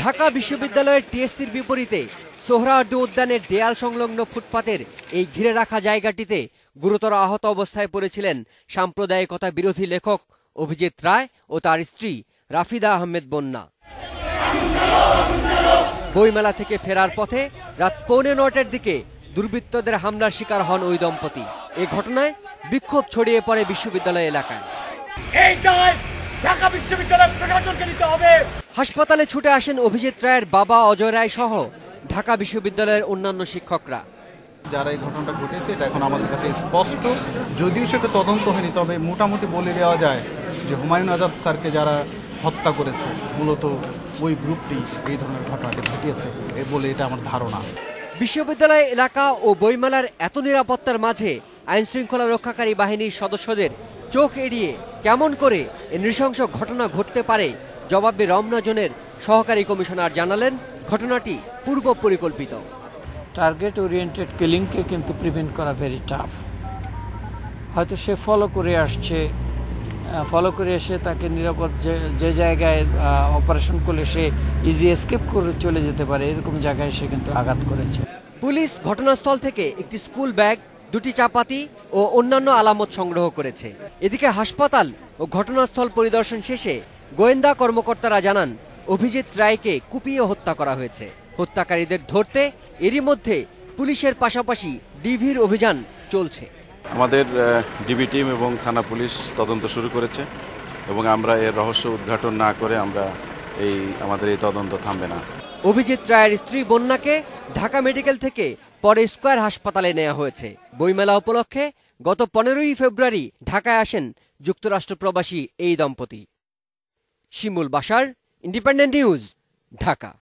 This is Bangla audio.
ঢাকা বিশ্ববিদ্যালয়ের টিএসসির বিপরীতে সোহরাওয়ার্দী উদ্যানের দেয়াল সংলগ্ন ফুটপাতের এই ঘিরে রাখা জায়গাটিতে গুরুতর আহত অবস্থায় পড়েছিলেন সাম্প্রদায়িকতা বিরোধী লেখক অভিজিৎ রায় ও তার স্ত্রী রাফিদা আহমেদ বন্যা। বইমেলা থেকে ফেরার পথে রাত 8:45টার দিকে দুর্বৃত্তদের হামলার শিকার হন ওই দম্পতি। এ ঘটনায় বিক্ষোভ ছড়িয়ে পড়ে বিশ্ববিদ্যালয় এলাকায়। হাসপাতালে ছুটে আসেন অভিজিৎ রায়ের বাবা অজয় রায় সহ ঢাকা বিশ্ববিদ্যালয়ের অন্যান্য শিক্ষকরা। যারা এই ঘটনাটা ঘটেছে এটা এখন আমাদের কাছে স্পষ্ট, যদিও সেটা তদন্ত হয়নি, তবে মোটামুটি বলে দেওয়া যায় যে হুমায়ুন আজাদ স্যারকে যারা হত্যা করেছে মূলত ওই গ্রুপটি এই ধরনের ঘটনাটি ঘটিয়েছে বলে এটা আমার ধারণা। বিশ্ববিদ্যালয় এলাকা ও বইমেলার এত নিরাপত্তার মাঝে আইন শৃঙ্খলা রক্ষাকারী বাহিনীর সদস্যদের চোখ এড়িয়ে কেমন করে এ নৃশংস ঘটনা ঘটতে পারে জবাবে রমনা জোনের সহকারী কমিশনার জানালেন, ঘটনাটি পূর্ব পরিকল্পিত। টার্গেট ওরিয়েন্টেড কিলিংকে কিন্তু প্রিভেন্ট করা ভেরি টাফ। হয়তো সে ফলো করে এসে তাকে নিরাপদ যে জায়গায় অপারেশন করলে সে ইজি এসকেপ করে চলে যেতে পারে, এরকম জায়গায় সে কিন্তু আঘাত করেছে। পুলিশ ঘটনাস্থল থেকে একটি স্কুল ব্যাগ, 2টি চাপাতি ও অন্যান্য আলামত সংগ্রহ করেছে। এদিকে হাসপাতাল ও ঘটনাস্থল পরিদর্শন শেষে গোয়েন্দা কর্মকর্তারা জানান, অভিজিৎ রায়কে কুপিয়ে হত্যা করা হয়েছে। হত্যাকারীদের ধরতে এরই মধ্যে পুলিশের পাশাপাশি ডিভির অভিযান চলছে। আমাদের ডিবি টিম এবং থানা পুলিশ তদন্ত শুরু করেছে এবং আমরা এর রহস্য উদ্ঘাটন না করে আমাদের এই তদন্ত থামবে না। অভিজিৎ রায়ের স্ত্রী বন্যাকে ঢাকা মেডিকেল থেকে পরে স্কয়ার হাসপাতালে নেওয়া হয়েছে। বইমেলা উপলক্ষে গত 15ই ফেব্রুয়ারি ঢাকায় আসেন যুক্তরাষ্ট্র প্রবাসী এই দম্পতি। শিমুল বাশার, ইন্ডিপেন্ডেন্ট নিউজ, ঢাকা।